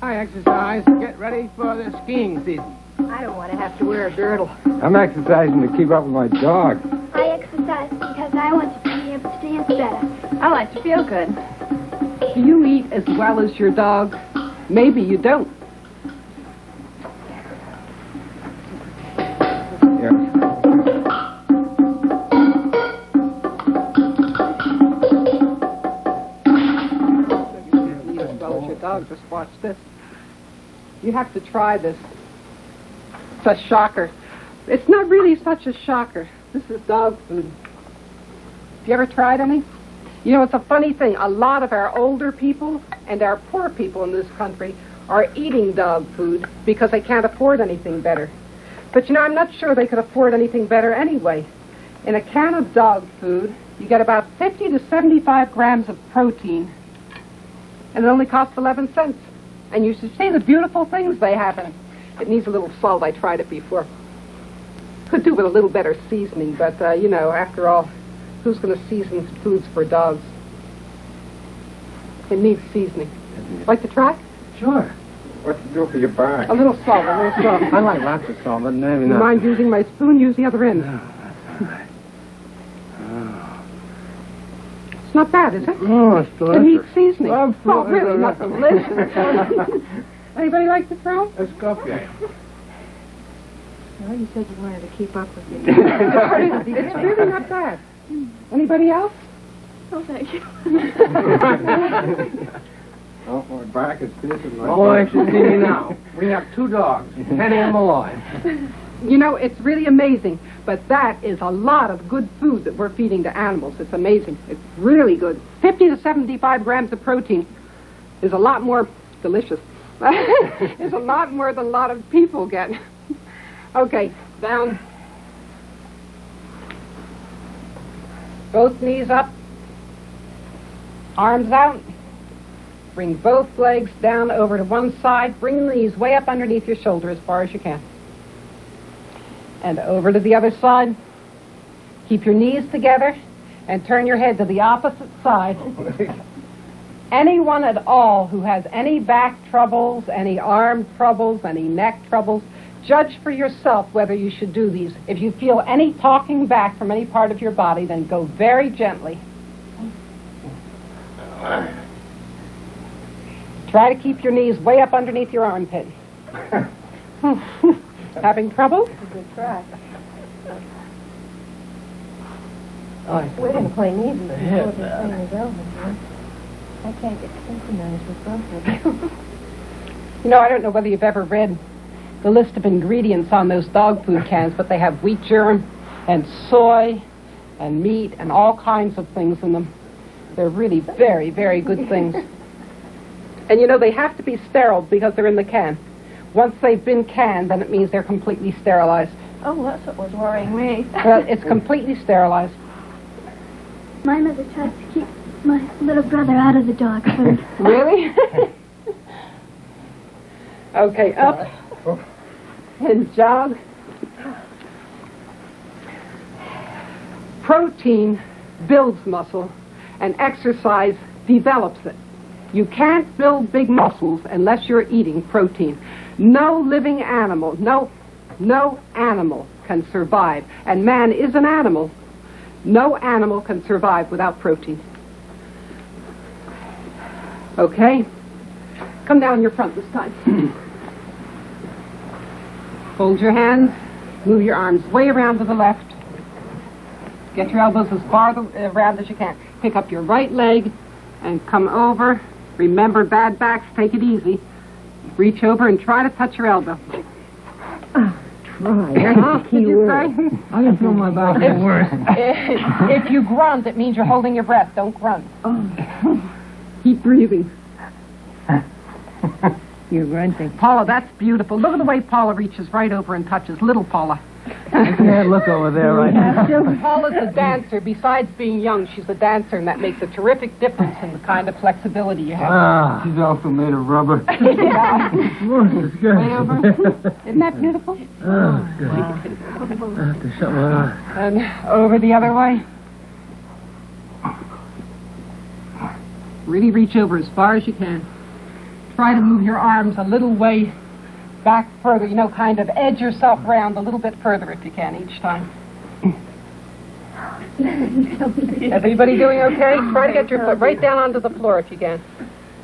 I exercise, get ready for the skiing season. I don't want to have to wear a girdle. I'm exercising to keep up with my dog. I exercise because I want to be able to dance better. I like to feel good. Do you eat as well as your dog? Maybe you don't. Dog, just watch this. You have to try this. It's a shocker. It's not really such a shocker. This is dog food. Have you ever tried any? You know, it's a funny thing. A lot of our older people and our poor people in this country are eating dog food because they can't afford anything better. But, you know, I'm not sure they could afford anything better anyway. In a can of dog food, you get about 50 to 75 grams of protein. And it only costs 11 cents. And you should see the beautiful things they have in it. It needs a little salt. I tried it before. Could do with a little better seasoning, but, you know, after all, who's going to season foods for dogs? It needs seasoning. Like to try? Sure. What to do for your back? A little salt, a little salt. I like lots of salt, but maybe You not. mind using my spoon? Use the other end. No, that's all right. It's not bad, is it? Oh, it's delicious. It needs seasoning. Oh, Oh, really? Not delicious. Anybody like to try? Let's go for it. Well, you said you wanted to keep up with me. It's really not bad. Anybody else? Oh, thank you. Oh, my back is piercing. Oh, I should see you now. We have 2 dogs, Penny and Malloy. You know, it's really amazing, but that is a lot of good food that we're feeding to animals. It's amazing. It's really good. 50 to 75 grams of protein is a lot more delicious. It's a lot more than a lot of people get. Okay, down. Both knees up. Arms out. Bring both legs down over to one side. Bring the knees way up underneath your shoulder as far as you can. And over to the other side. Keep your knees together and turn your head to the opposite side. Anyone at all who has any back troubles, any arm troubles, any neck troubles, judge for yourself whether you should do these. If you feel any talking back from any part of your body, then go very gently. Try to keep your knees way up underneath your armpit. Having trouble? That's a good try. Oh, We didn't play neither, but before they playing the elbows. I can't get synchronized with both of you. You know, I don't know whether you've ever read the list of ingredients on those dog food cans, but they have wheat germ and soy and meat and all kinds of things in them. They're really very, very good things. And you know, they have to be sterile because they're in the can. Once they've been canned, then it means they're completely sterilized. Oh, that's what was worrying me. Well, it's completely sterilized. My mother tries to keep my little brother out of the dog food. Really? Okay, up and jog. Protein builds muscle, and exercise develops it. You can't build big muscles unless you're eating protein. No living animal, no animal can survive. And man is an animal. No animal can survive without protein. Okay? Come down your front this time. Fold your hands. Move your arms way around to the left. Get your elbows as far around as you can. Pick up your right leg and come over. Remember, bad backs, take it easy. Reach over and try to touch your elbow. Try. That's the key word. I can feel my back worse. If you grunt, it means you're holding your breath. Don't grunt. Keep breathing. You're grunting. Paula, that's beautiful. Look at the way Paula reaches right over and touches. Little Paula. I can't look over there right now. Paula's a dancer. Besides being young, she's a dancer, and that makes a terrific difference in the kind of flexibility you have. She's also made of rubber. Yeah. Way Way over. Isn't that beautiful? Oh, good. I have to shut my eyes. And over the other way. Really reach over as far as you can. try to move your arms a little way back further, kind of edge yourself round a little bit further if you can each time. Everybody doing okay? Try to get your foot right down onto the floor if you can.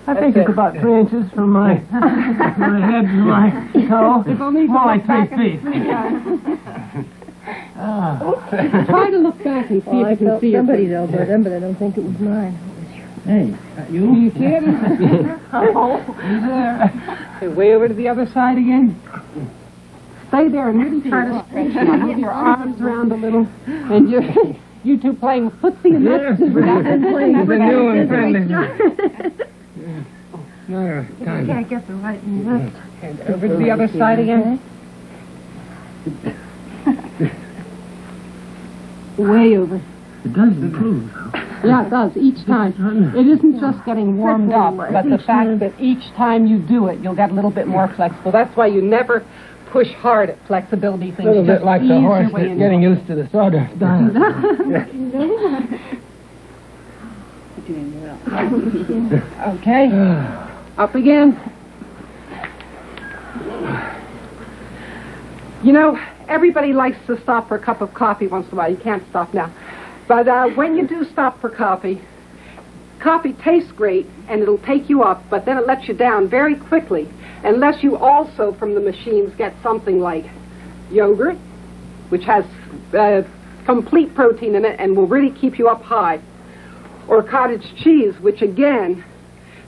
I think it's about 3 inches from my head to my toe. It's only more like 3 feet. Try to look back and see if you can see somebody's elbow then, but I don't think it was mine. Hey, you? You see it? Oh, okay, way over to the other side again. Stay there and really try to stretch out. Move your arms around a little. And you two playing footsie and that's It's a new one, friendly. No, time. Can't get the right and left. And over to the other side again. Way over. It does improve. Yeah, it does, each time. It isn't just getting warmed up, but the fact that each time you do it, you'll get a little bit more flexible. That's why you never push hard at flexibility things. A little bit Just like ease the your horse way that's in. getting used to the sawdust diet. Okay, up again. Everybody likes to stop for a cup of coffee once in a while. You can't stop now. But when you do stop for coffee tastes great and it'll take you up, but then it lets you down very quickly unless you also from the machines get something like yogurt, which has complete protein in it and will really keep you up high, or cottage cheese, which again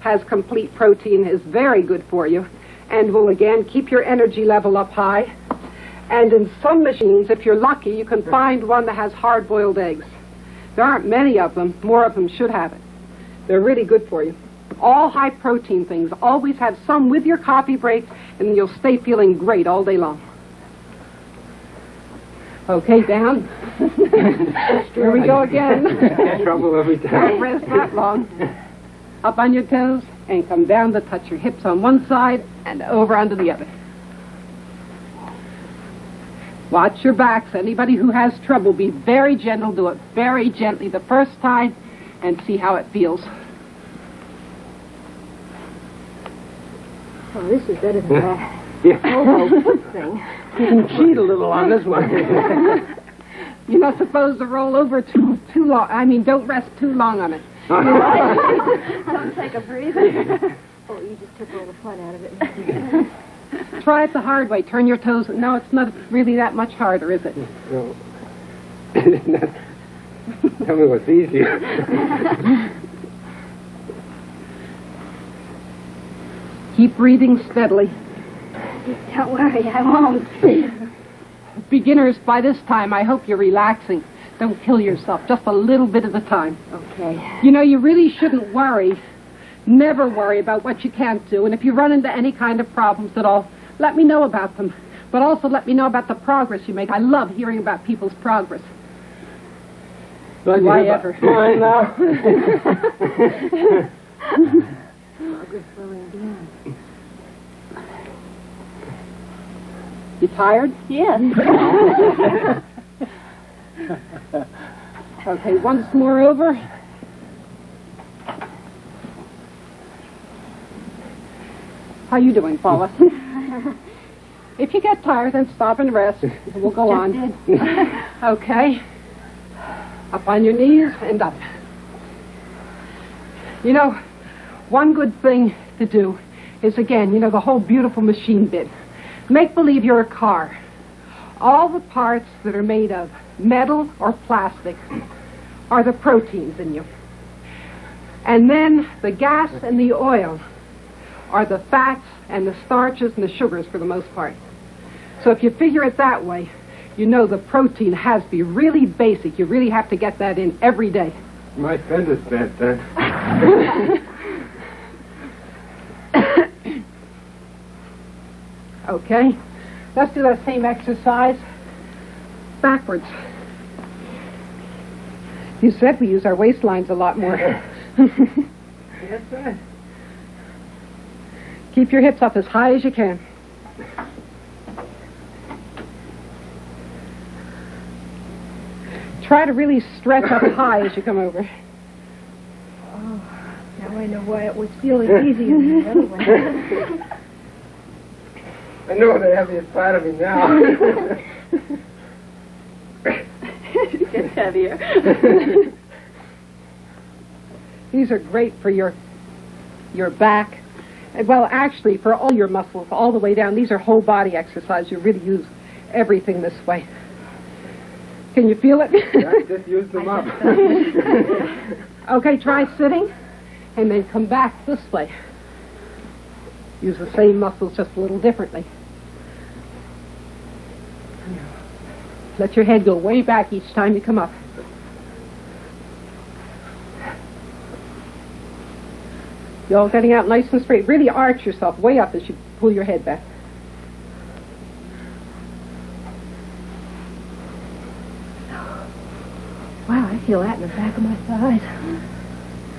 has complete protein, is very good for you and will again keep your energy level up high. And in some machines, if you're lucky, you can find one that has hard-boiled eggs. There aren't many of them. More of them should have it. They're really good for you. All high-protein things. Always have some with your coffee break, and you'll stay feeling great all day long. Okay, down. Here we go again. Trouble every Don't time. rest that long. Up on your toes, and come down to touch your hips on one side, and over onto the other. Watch your backs. Anybody who has trouble, be very gentle. Do it very gently the first time and see how it feels. Oh, this is better than that. Yeah. Thing. You can cheat a little on this one. You're not supposed to roll over too long. I mean, don't rest too long on it. Don't take a breather. Oh, you just took all the fun out of it. Try it the hard way. Turn your toes. No, it's not really that much harder, is it? No. Tell me what's easier. Keep breathing steadily. Don't worry, I won't. Beginners, by this time, I hope you're relaxing. Don't kill yourself. Just a little bit at a time. Okay. You really shouldn't worry. Never worry about what you can't do. And if you run into any kind of problems at all, let me know about them. But also let me know about the progress you make. I love hearing about people's progress. Why ever? Mine now. Progress slowing down. You tired? Yes. Okay, once more over. How you doing, Paula? If you get tired, then stop and rest. We'll go on. Okay. Up on your knees and up. One good thing to do is, again, the whole beautiful machine bit. Make believe you're a car. All the parts that are made of metal or plastic are the proteins in you. And then the gas and the oil are the fats and the starches and the sugars for the most part. So if you figure it that way, the protein has to be really basic. You really have to get that in every day. My fender's bent then. Okay, let's do that same exercise backwards. You said we use our waistlines a lot more. That's right. Keep your hips up as high as you can. Try to really stretch up high as you come over. Now, wait a know why it was feeling easy in there anyway. I know the heaviest part of me now. It gets heavier. These are great for your back. Well, actually, for all your muscles, all the way down. These are whole body exercises. You really use everything this way. Can you feel it? I just used them up. Okay, try sitting, and then come back this way. Use the same muscles, just a little differently. Let your head go way back each time you come up. You all getting out nice and straight. Really arch yourself way up as you pull your head back. Wow, I feel that in the back of my thighs.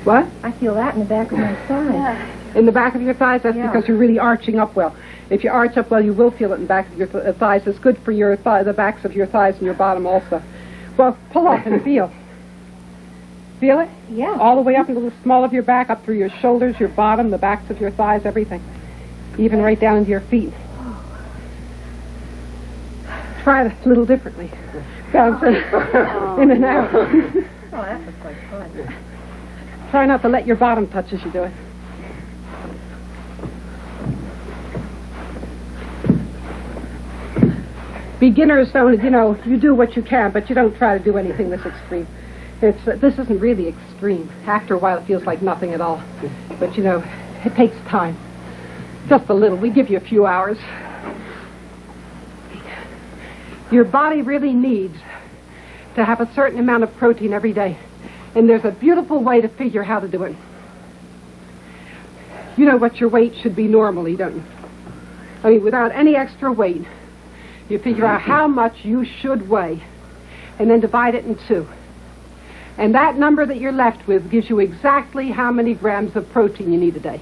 What? I feel that in the back of my thighs. Yeah. In the back of your thighs? That's Yeah. because you're really arching up well. If you arch up well, you will feel it in the back of your thighs. It's good for your the backs of your thighs and your bottom also. Well, pull up and feel. Feel it? Yeah. All the way up into the small of your back, up through your shoulders, your bottom, the backs of your thighs, everything. Even right down into your feet. Try it a little differently. Bounce in and out. Oh, that was quite fun. Try not to let your bottom touch as you do it. Beginners don't, you do what you can, but you don't try to do anything this extreme. This isn't really extreme. After a while, it feels like nothing at all. But, it takes time. Just a little. We give you a few hours. Your body really needs to have a certain amount of protein every day. And there's a beautiful way to figure how to do it. You know what your weight should be normally, don't you? I mean, without any extra weight, you figure out how much you should weigh and then divide it in two. And that number that you're left with gives you exactly how many grams of protein you need a day.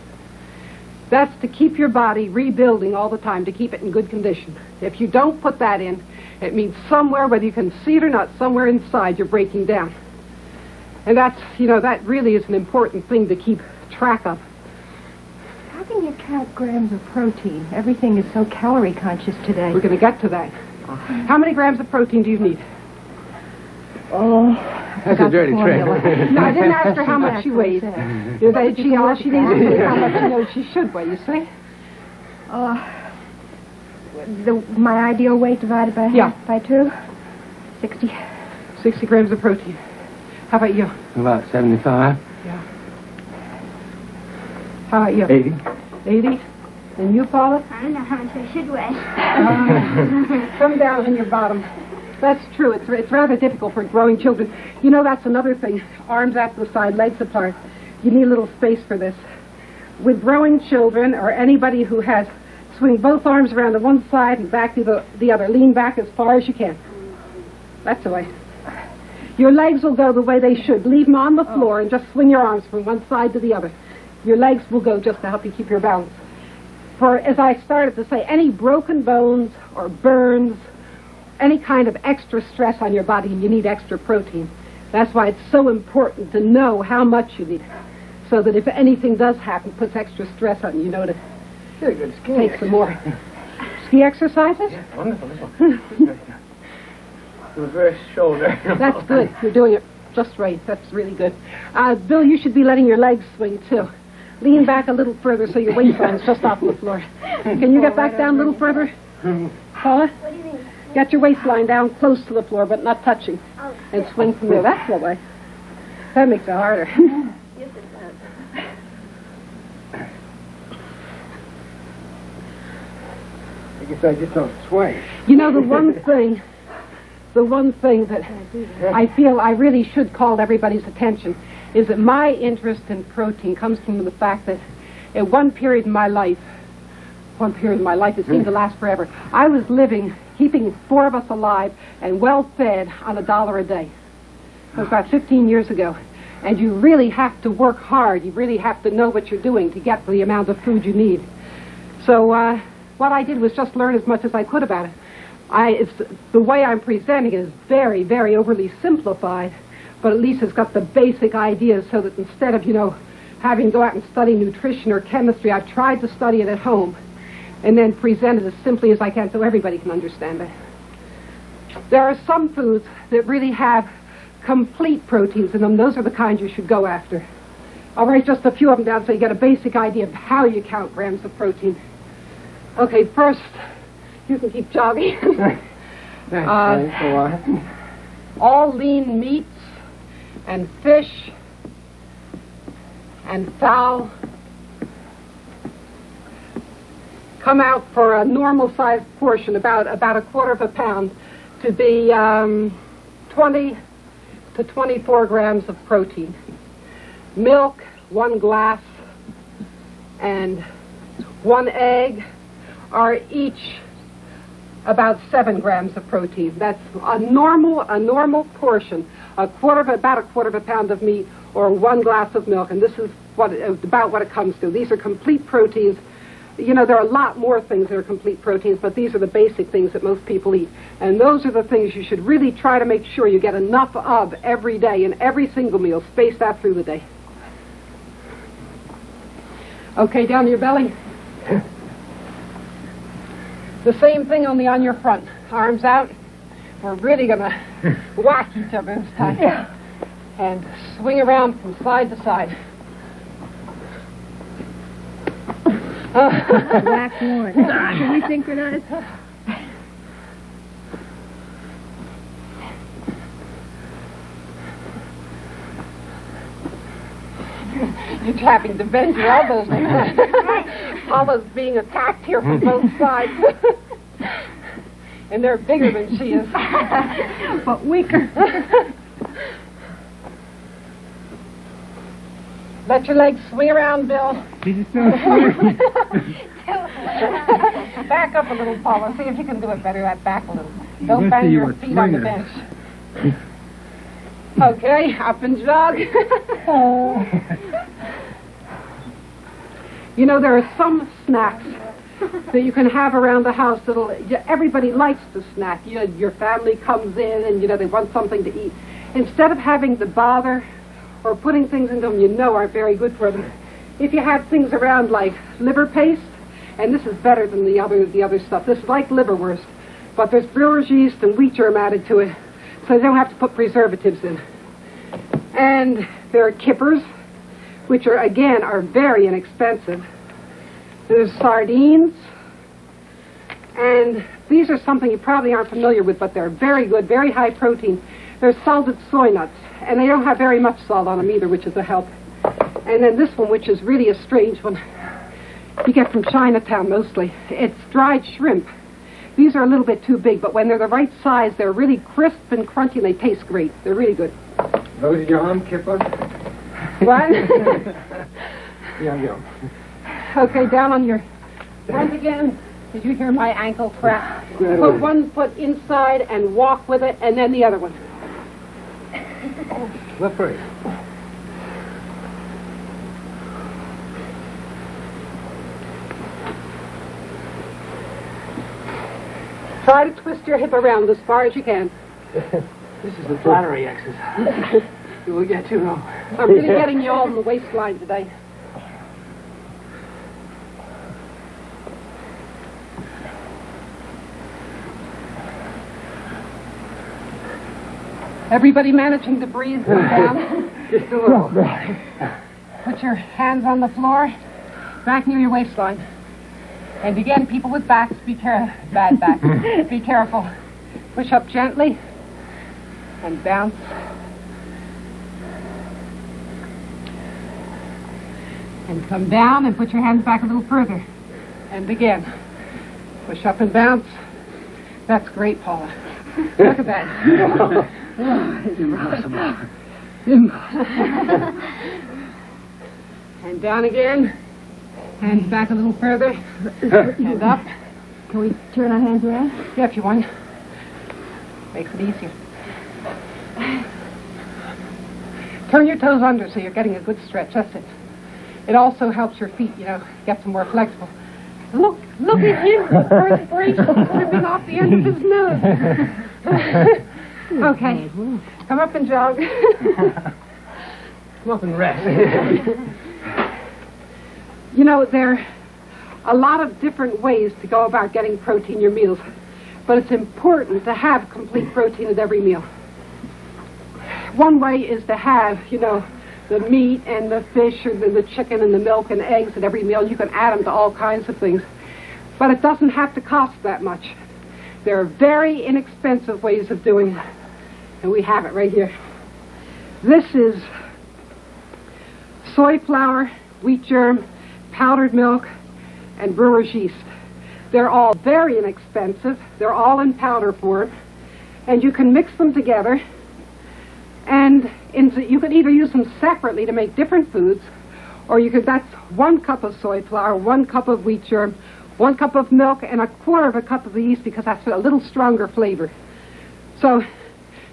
That's to keep your body rebuilding all the time, to keep it in good condition. If you don't put that in, it means somewhere, whether you can see it or not, somewhere inside you're breaking down. And that's, that really is an important thing to keep track of. How can you count grams of protein? Everything is so calorie conscious today. We're going to get to that. How many grams of protein do you need? Oh, That's a dirty trick. No, I didn't ask her how much she weighs. All she needs to know how much she knows she should weigh, you see? My ideal weight divided by Yeah. by 2? 60. 60 grams of protein. How about you? About 75. Yeah. How about you? 80. 80? And you, Paula? I don't know how much I should weigh. Come down on your bottom. That's true. It's rather difficult for growing children. That's another thing. Arms at the side, legs apart. You need a little space for this. With growing children or anybody who has, swing both arms around to one side and back to the other. Lean back as far as you can. That's the way. Your legs will go the way they should. Leave them on the floor and just swing your arms from one side to the other. Your legs will go just to help you keep your balance. For, as I started to say, any broken bones or burns, any kind of extra stress on your body, you need extra protein. That's why it's so important to know how much you need, so that if anything does happen, puts extra stress on you, to You're a good skier. take some more. Ski exercises? Yeah, wonderful. Reverse shoulder. That's good. You're doing it just right. That's really good. Bill, you should be letting your legs swing, too. Lean back a little further so your waistline is just off the floor. Can you get back down a little further? Paula? What do you mean? Get your waistline down close to the floor, but not touching. Oh. And swing from there. That's the way. That makes it harder. Yes, it does. I guess I just don't swing. The one thing that I feel I really should call everybody's attention is that my interest in protein comes from the fact that at one period in my life, it seemed to last forever, I was keeping 4 of us alive and well fed on $1 a day. It was about 15 years ago. And you really have to work hard. You really have to know what you're doing to get the amount of food you need. So what I did was just learn as much as I could about it. The way I'm presenting it is very, very overly simplified, but at least it's got the basic ideas so that instead of, having to go out and study nutrition or chemistry. I've tried to study it at home and then present it as simply as I can so everybody can understand it. There are some foods that really have complete proteins in them. Those are the kinds you should go after. I'll write just a few of them down so you get a basic idea of how you count grams of protein. Okay, first, you can keep jogging. All lean meats and fish and fowl come out for a normal sized portion, about a quarter of a pound, to be 20 to 24 grams of protein. Milk, 1 glass, and 1 egg are each about 7 grams of protein. That's a normal portion, about a quarter of a pound of meat or 1 glass of milk, and this is about what it comes to. These are complete proteins. You know, there are a lot more things that are complete proteins, but these are the basic things that most people eat. And those are the things you should really try to make sure you get enough of every day in every single meal, spaced out through the day. Okay, down to your belly. The same thing, only on your front. Arms out. We're really going to whack each other this time. And swing around from side to side. Black one. Can we synchronize? You're having to bend your elbows. Paula's being attacked here from both sides. And they're bigger than she is. But weaker. Let your legs swing around, Bill. Back up a little, Paula. See if you can do it better. That back a little. Don't bang your feet on the bench. Okay, up and jog. You know, there are some snacks that you can have around the house everybody likes to snack. You know, your family comes in and, you know, they want something to eat. Instead of having to bother or putting things into them you know aren't very good for them, if you have things around like liver paste, and this is better than the other stuff. This is like liverwurst, but there's brewer's yeast and wheat germ added to it, so you don't have to put preservatives in. And there are kippers, which are very inexpensive. There's sardines, and these are something you probably aren't familiar with, but they're very good, very high protein. They're salted soy nuts, and they don't have very much salt on them either, which is a help. And then this one, which is really a strange one, you get from Chinatown mostly. It's dried shrimp. These are a little bit too big, but when they're the right size, they're really crisp and crunchy, and they taste great. They're really good. Those are your arm, Kipper? What? Yeah. Okay, down on your front again. Did you hear my ankle crack? Put one foot inside and walk with it, and then the other one. Slippery. Try to twist your hip around as far as you can. This is the flattery exercise. You will get too long. I'm really getting you all in the waistline today. Everybody managing to breathe down? Just a little. Put your hands on the floor, back near your waistline. And again, people with backs, bad back. Be careful. Push up gently and bounce. And come down and put your hands back a little further. And again, push up and bounce. That's great, Paula. Look at that. And down again. Hands back a little further. And up. Can we turn our hands around? Yeah, if you want. Makes it easier. Turn your toes under so you're getting a good stretch. That's it. It also helps your feet, get some more flexible. Look at him. Perspiration dripping off the end of his nose. Okay. Come up and jog. Come up and rest. You know, there are a lot of different ways to go about getting protein in your meals, but it's important to have complete protein at every meal. One way is to have, you know, the meat and the fish or the chicken and the milk and eggs at every meal. You can add them to all kinds of things, but it doesn't have to cost that much. There are very inexpensive ways of doing it, and we have it right here. This is soy flour, wheat germ, powdered milk, and brewer's yeast. They're all very inexpensive. They're all in powder form, and you can mix them together, and you can either use them separately to make different foods, or that's 1 cup of soy flour, 1 cup of wheat germ, 1 cup of milk, and 1/4 of a cup of the yeast, because that's a little stronger flavor. So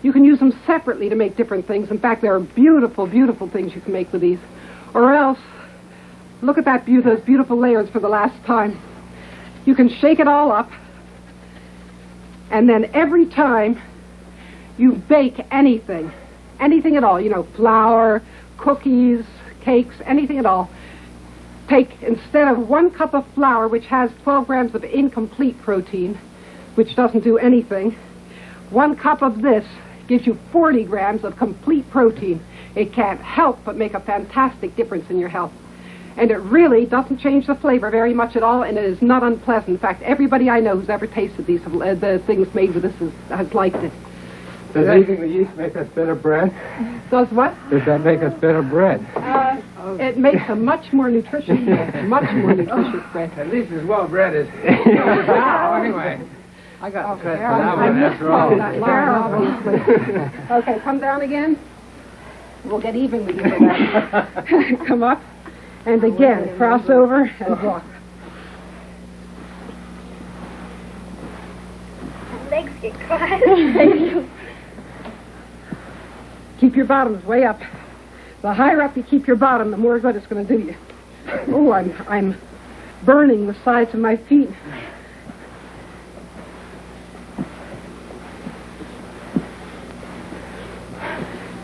you can use them separately to make different things. In fact, there are beautiful, beautiful things you can make with these. Or else, look at those beautiful layers for the last time. You can shake it all up, and then every time you bake anything at all, you know, flour, cookies, cakes, anything at all, take, instead of 1 cup of flour, which has 12 grams of incomplete protein, which doesn't do anything, 1 cup of this gives you 40 grams of complete protein. It can't help but make a fantastic difference in your health. And it really doesn't change the flavor very much at all, and it is not unpleasant. In fact, everybody I know who's ever tasted these, the things made with this, has liked it. Does eating the yeast make us better bread? Does what? Does that make us better bread? It makes a much more nutritious bread. At least as well bread as now, anyway. I got the credit for that one, after all. Okay, come down again. We'll get even with you for that. Come up. And again, cross over and walk. My legs get caught. Keep your bottoms way up. The higher up you keep your bottom, the more good it's going to do you. Oh, I'm burning the sides of my feet.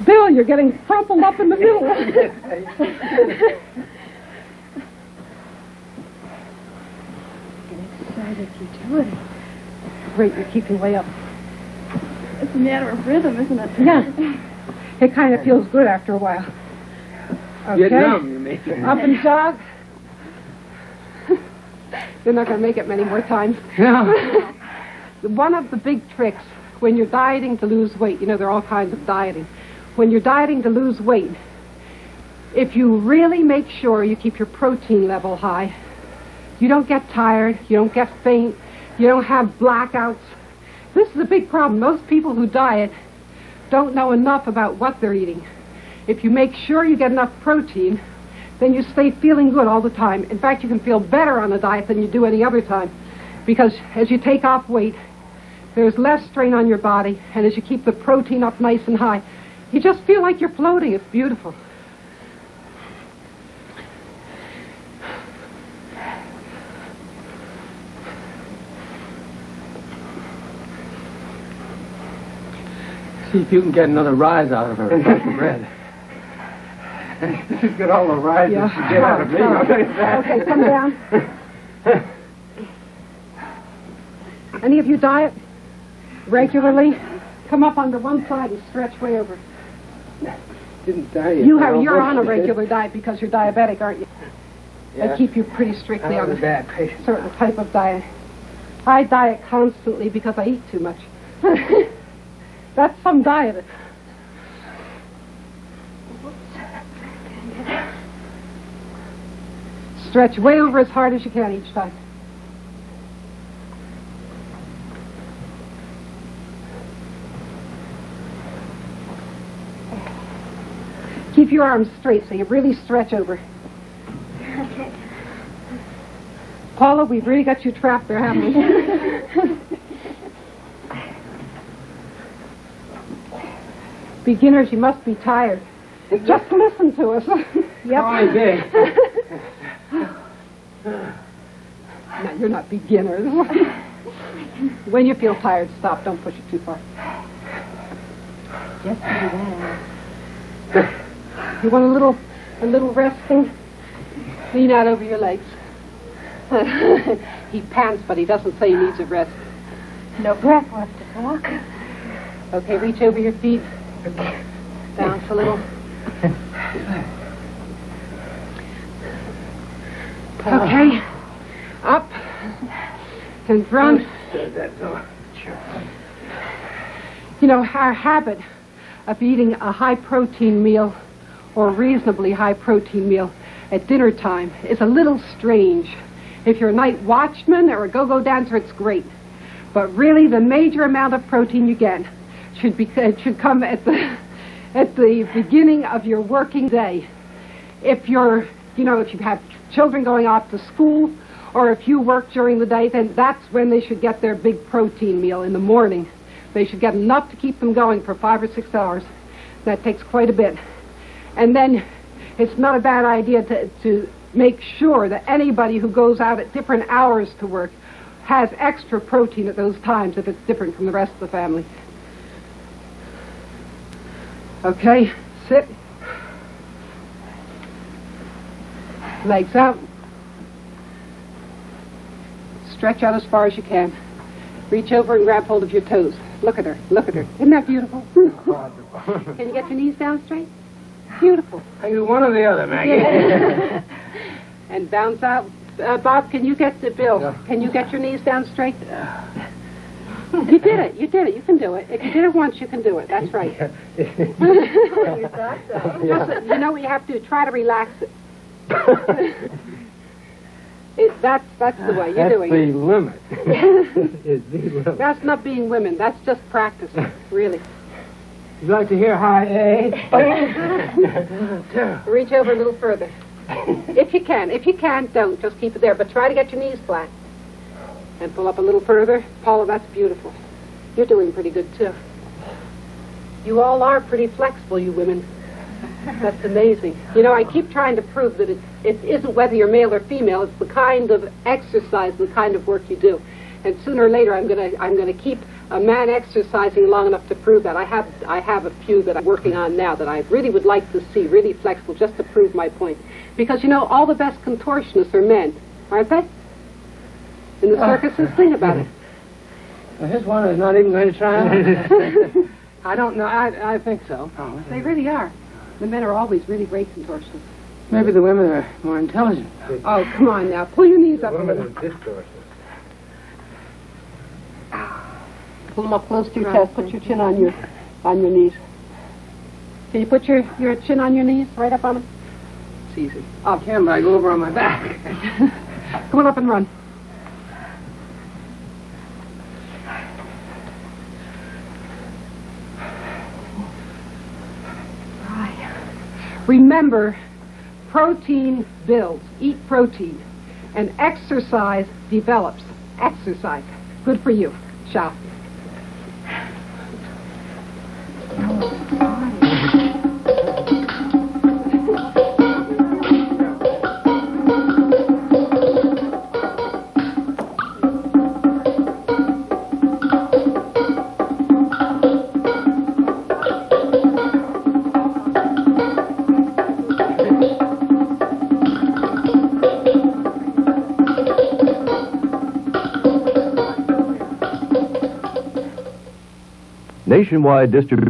Bill, you're getting crumpled up in the middle. Get excited, you do it. Great, you're keeping way up. It's a matter of rhythm, isn't it? Yeah. It kind of feels good after a while. Okay. Get numb, you mean. Up and jog. You're not going to make it many more times. No. One of the big tricks when you're dieting to lose weight, you know, there are all kinds of dieting. When you're dieting to lose weight, if you really make sure you keep your protein level high, you don't get tired, you don't get faint, you don't have blackouts. This is a big problem. Most people who diet don't know enough about what they're eating. If you make sure you get enough protein, then you stay feeling good all the time. In fact, you can feel better on a diet than you do any other time, because as you take off weight, there's less strain on your body, and as you keep the protein up nice and high, you just feel like you're floating. It's beautiful. See if you can get another rise out of her. Bread. She's got all the rises you get out of me. Okay, come down. Any of you diet regularly? Come up onto one side and stretch way over. Didn't diet. You're on a regular diet because you're diabetic, aren't you? Yeah. They keep you pretty strictly on a a bad patient. certain type of diet. I diet constantly because I eat too much. That's some diet. Stretch way over as hard as you can each time. Keep your arms straight so you really stretch over. Paula, we've really got you trapped there, haven't we? Beginners, you must be tired. Just listen to us. Yep. I did. No, you're not beginners. When you feel tired, stop. Don't push it too far. Just do that. You want a little resting? Lean out over your legs. He pants, but he doesn't say he needs a rest. No breath left to talk. Okay, reach over your feet. Bounce a little. Okay. Up. And front. You know, our habit of eating a high-protein meal or a reasonably high-protein meal at dinner time is a little strange. If you're a night watchman or a go-go dancer, it's great. But really, the major amount of protein you get should come at the beginning of your working day. If you're, if you have children going off to school, or if you work during the day, then that's when they should get their big protein meal in the morning. They should get enough to keep them going for 5 or 6 hours. That takes quite a bit. And then it's not a bad idea to make sure that anybody who goes out at different hours to work has extra protein at those times if it's different from the rest of the family. Okay, sit. Legs out. Stretch out as far as you can. Reach over and grab hold of your toes. Look at her, look at her. Isn't that beautiful? Can you get your knees down straight? Beautiful. I do one or the other, Maggie. And bounce out. Bob, can you get the Bill? Yeah. Can you get your knees down straight? You did it. You did it. You can do it. If you did it once, you can do it. That's right. You thought so. Just, you know what you have to do? Try to relax it. That's the way you're doing it. That's the limit. It's the limit. That's not being women. That's just practice, really. You'd like to hear high A? Reach over a little further. If you can. If you can't, don't. Just keep it there. But try to get your knees flat. And pull up a little further. Paula, that's beautiful. You're doing pretty good, too. You all are pretty flexible, you women. That's amazing. You know, I keep trying to prove that it isn't whether you're male or female. It's the kind of exercise, the kind of work you do. And sooner or later, I'm gonna keep a man exercising long enough to prove that. I have a few that I'm working on now that I really would like to see really flexible, just to prove my point. Because you know, all the best contortionists are men, aren't they? In the circuses, think about it. Well, here's one that's not even going to try out. I don't know. I think so. Oh, they really are. The men are always really great contortionists. Maybe the women are more intelligent. Oh, come on now. Pull your knees up a little. Pull them up close to your chest. Put your chin on your knees. Can you put your chin on your knees? Right up on them? It's easy. I can, but I go over on my back. Come on up and run. Remember, protein builds. Eat protein. And exercise develops. Exercise. Good for you. Ciao. Nationwide distribution.